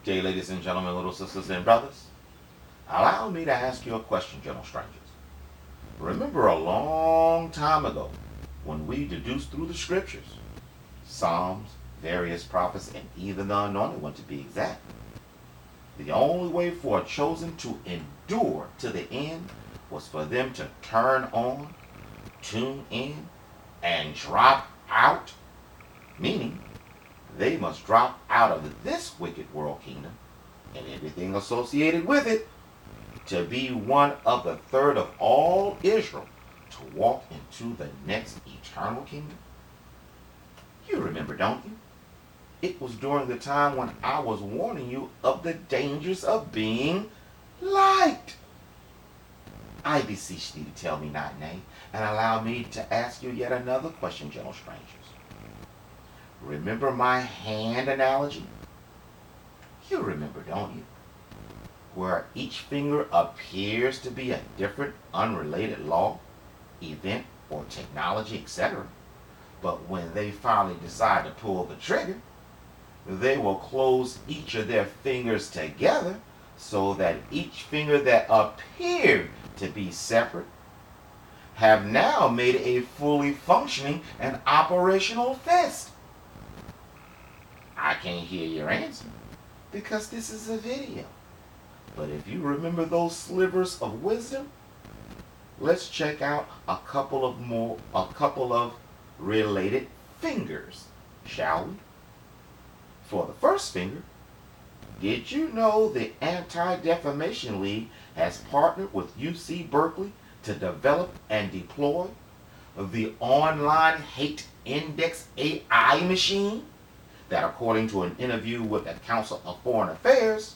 Okay, ladies and gentlemen, little sisters and brothers, allow me to ask you a question, gentle strangers. Remember a long time ago when we deduced through the scriptures, Psalms, various prophets, and even the anointed one to be exact, the only way for a chosen to endure to the end was for them to turn on, tune in, and drop out, meaning they must drop out of this wicked world kingdom and everything associated with it to be one of the third of all Israel to walk into the next eternal kingdom? You remember, don't you? It was during the time when I was warning you of the dangers of being liked. I beseech thee to tell me not nay, and allow me to ask you yet another question, gentle strangers. Remember my hand analogy? You remember, don't you? Where each finger appears to be a different unrelated law, event, or technology, etc. But when they finally decide to pull the trigger, they will close each of their fingers together so that each finger that appeared to be separate have now made a fully functioning and operational fist. I can't hear your answer because this is a video. But if you remember those slivers of wisdom, let's check out a couple of related fingers, shall we? For the first finger, did you know the Anti-Defamation League has partnered with UC Berkeley to develop and deploy the online hate index AI machine that, according to an interview with the Council of Foreign Affairs,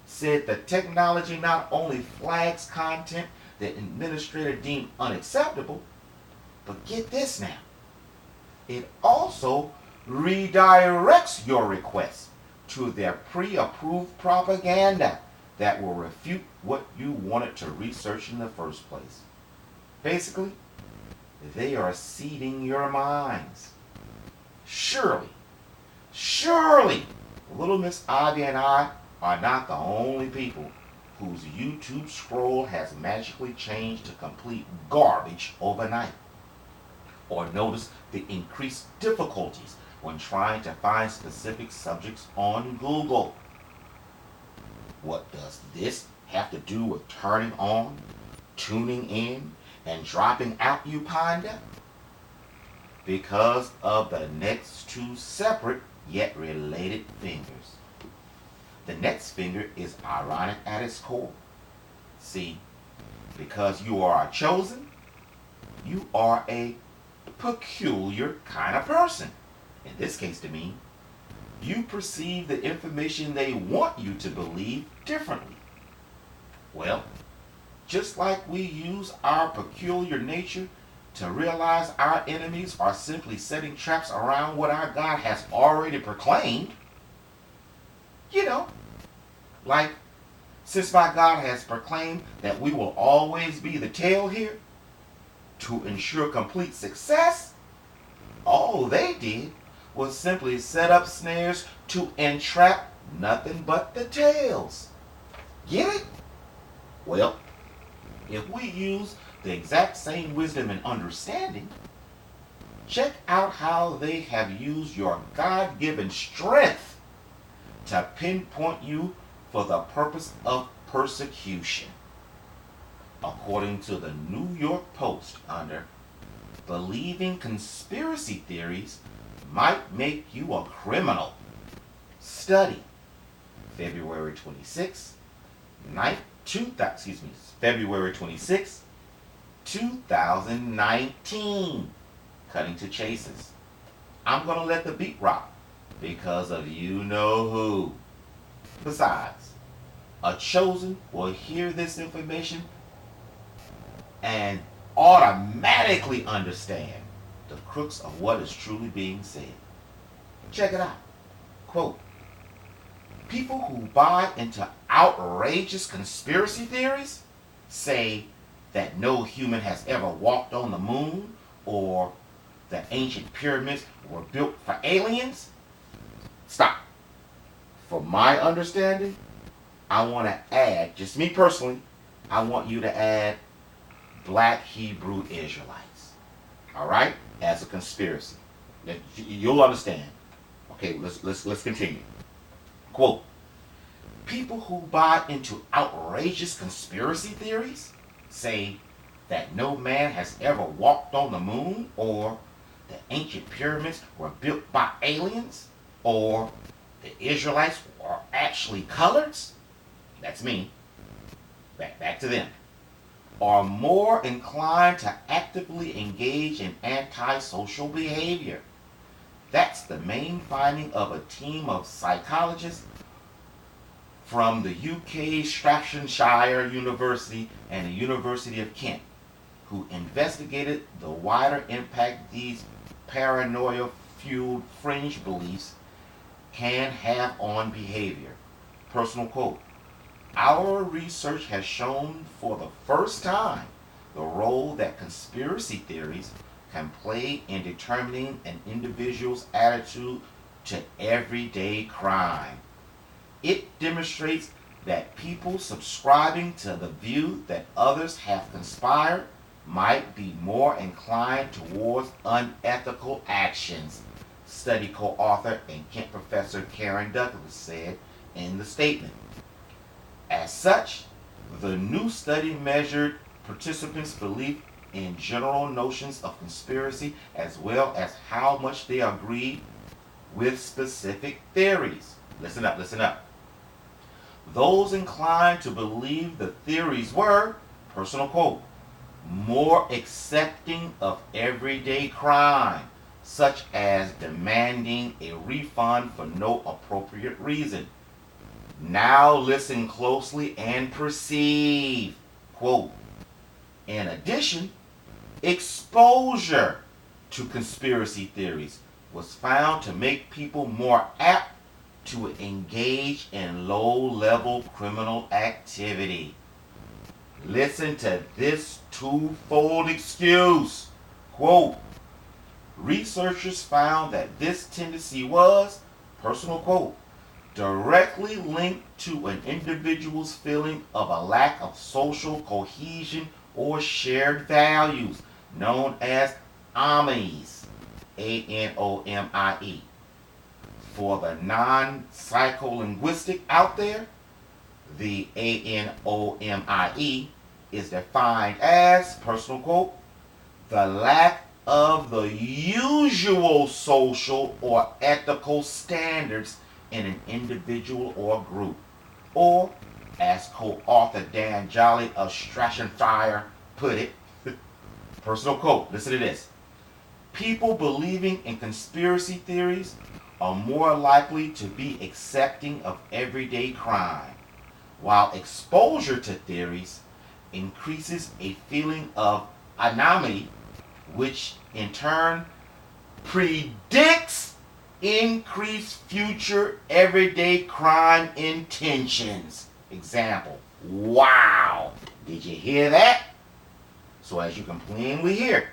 said the technology not only flags content the administrator deemed unacceptable, but get this now, it also redirects your request to their pre-approved propaganda that will refute what you wanted to research in the first place. Basically, they are seeding your minds. Surely, little Miss Ivy and I are not the only people whose YouTube scroll has magically changed to complete garbage overnight, or notice the increased difficulties when trying to find specific subjects on Google. What does this have to do with turning on, tuning in, and dropping out, you ponder? Because of the next two separate yet related fingers. The next finger is ironic at its core. See, because you are chosen, you are a peculiar kind of person. In this case, to me, you perceive the information they want you to believe differently. Well, just like we use our peculiar nature to realize our enemies are simply setting traps around what our God has already proclaimed, you know, like, since my God has proclaimed that we will always be the tail here, to ensure complete success, all they did was simply set up snares to entrap nothing but the tails. Get it? Well, if we use the exact same wisdom and understanding, check out how they have used your God-given strength to pinpoint you for the purpose of persecution. According to the New York Post, under believing conspiracy theories might make you a criminal. Study, February 26, February 26, 2019. Cutting to chases. I'm going to let the beat rock because of you know who. Besides, a chosen will hear this information and automatically understand the crux of what is truly being said. Check it out. Quote, people who buy into outrageous conspiracy theories say that no human has ever walked on the moon or that ancient pyramids were built for aliens. Stop. For for my understanding, I want to add, just me personally, I want you to add Black Hebrew Israelites. All right, as a conspiracy. You'll understand. Okay, let's continue. Quote: people who buy into outrageous conspiracy theories say that no man has ever walked on the moon, or the ancient pyramids were built by aliens, or the Israelites are actually coloreds. That's me. Back to them. Are more inclined to actively engage in antisocial behavior. That's the main finding of a team of psychologists from the UK Staffordshire University and the University of Kent, who investigated the wider impact these paranoia-fueled fringe beliefs can have on behavior. Personal quote: our research has shown for the first time the role that conspiracy theories can play in determining an individual's attitude to everyday crime. It demonstrates that people subscribing to the view that others have conspired might be more inclined towards unethical actions, study co-author and Kent professor Karen Douglas said in the statement. As such, the new study measured participants' belief in general notions of conspiracy as well as how much they agreed with specific theories. Listen up, listen up. Those inclined to believe the theories were, personal quote, more accepting of everyday crime, such as demanding a refund for no appropriate reason. Now listen closely and perceive. Quote: in addition, exposure to conspiracy theories was found to make people more apt to engage in low-level criminal activity. Listen to this twofold excuse. Quote: researchers found that this tendency was, personal quote, directly linked to an individual's feeling of a lack of social cohesion or shared values, known as ANOMIE, ANOMIE. For the non-psycholinguistic out there, the ANOMIE is defined as, personal quote, the lack of the usual social or ethical standards in an individual or group. Or, as co-author Dan Jolly of Staffordshire put it, personal quote, listen to this: people believing in conspiracy theories are more likely to be accepting of everyday crime, while exposure to theories increases a feeling of anomaly, which in turn predicts increased future everyday crime intentions. Example: wow, did you hear that? So as you can plainly hear,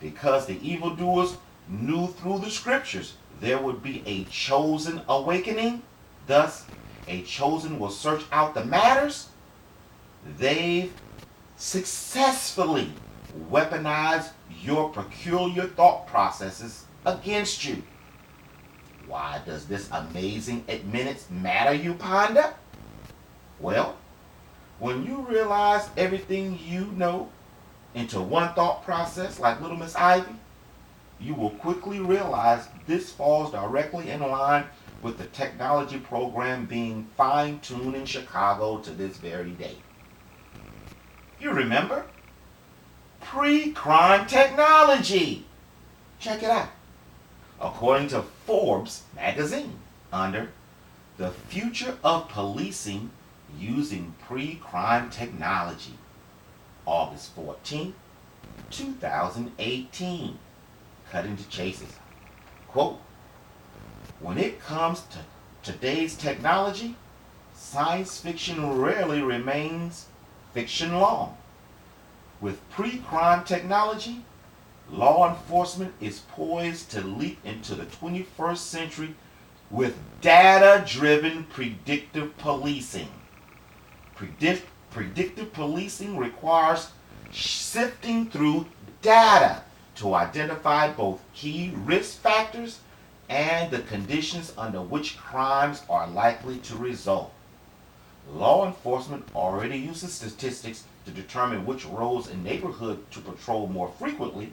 because the evildoers knew through the scriptures there would be a chosen awakening, thus a chosen will search out the matters, they've successfully weaponized your peculiar thought processes against you. Why does this amazing admittance matter, you ponder? Well, when you realize everything you know into one thought process like Little Miss Ivy, you will quickly realize this falls directly in line with the technology program being fine-tuned in Chicago to this very day. You remember? Pre-crime technology. Check it out. According to Forbes magazine, under the future of policing using pre-crime technology, August 14, 2018. Cutting to chases. Quote: when it comes to today's technology, science fiction rarely remains fiction long. With pre-crime technology, law enforcement is poised to leap into the 21st century with data-driven predictive policing. Predictive policing requires sifting through data to identify both key risk factors and the conditions under which crimes are likely to result. Law enforcement already uses statistics to determine which roads in neighborhood to patrol more frequently,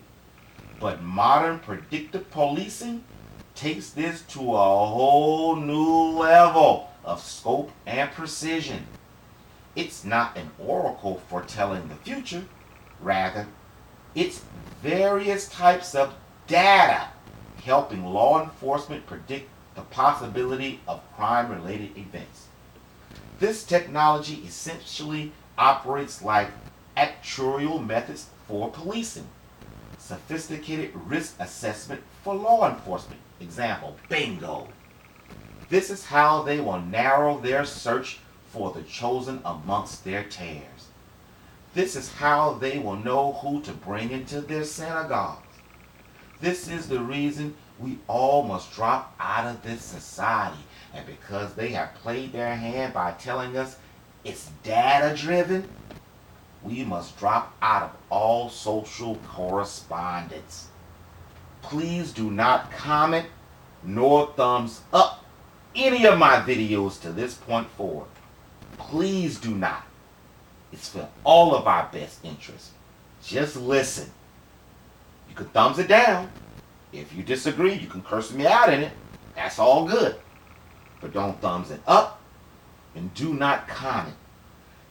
but modern predictive policing takes this to a whole new level of scope and precision. It's not an oracle foretelling the future, rather, it's various types of data helping law enforcement predict the possibility of crime-related events. This technology essentially operates like actuarial methods for policing, sophisticated risk assessment for law enforcement. Example, bingo. This is how they will narrow their search for the chosen amongst their tares. This is how they will know who to bring into their synagogues. This is the reason we all must drop out of this society. And because they have played their hand by telling us it's data driven, we must drop out of all social correspondence. Please do not comment nor thumbs up any of my videos to this point forward. Please do not. It's for all of our best interests. Just listen. You can thumbs it down. If you disagree, you can curse me out in it. That's all good. But don't thumbs it up, and do not comment.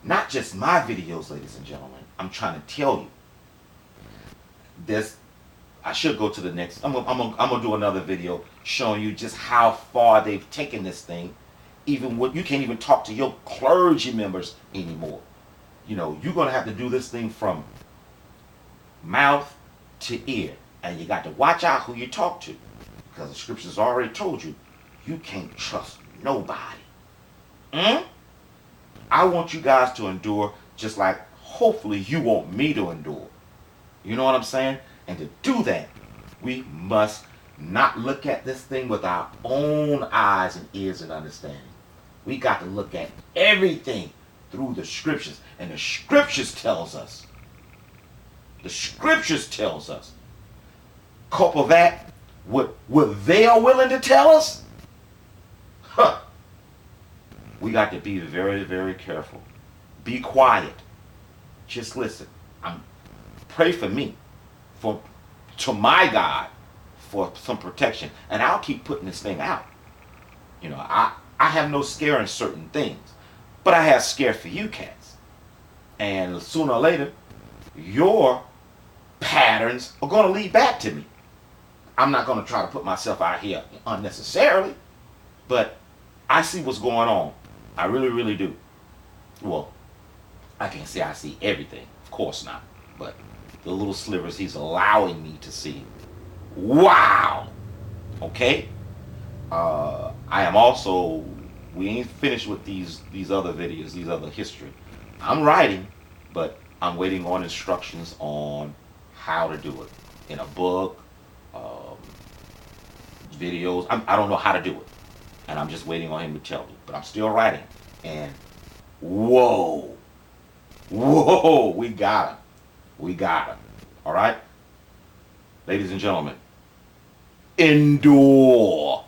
Not just my videos, ladies and gentlemen. I'm trying to tell you. This, I should go to the next. I'm gonna do another video showing you just how far they've taken this thing. Even what you can't even talk to your clergy members anymore. You know, you're gonna have to do this thing from mouth to ear, and you got to watch out who you talk to, because the scriptures already told you you can't trust nobody. I want you guys to endure just like hopefully you want me to endure. You know what I'm saying? And to do that, we must not look at this thing with our own eyes and ears and understanding. We got to look at everything through the scriptures. And the scriptures tells us. The scriptures tells us. Couple that, what they are willing to tell us, we got to be very, very careful. Be quiet. Just listen. Pray for me, to my God, for some protection, and I'll keep putting this thing out. You know, I have no scare in certain things, but I have scare for you cats, and sooner or later, your patterns are going to lead back to me. I'm not going to try to put myself out here unnecessarily, but I see what's going on. I really, really do. Well, I can't say I see everything. Of course not. But the little slivers he's allowing me to see. Wow! Okay? I am also, we ain't finished with these other videos, these other history. I'm writing, but I'm waiting on instructions on how to do it. In a book, videos. I don't know how to do it. And I'm just waiting on him to tell me. But I'm still writing. And whoa. Whoa. We got him. We got him. All right? Ladies and gentlemen, endure.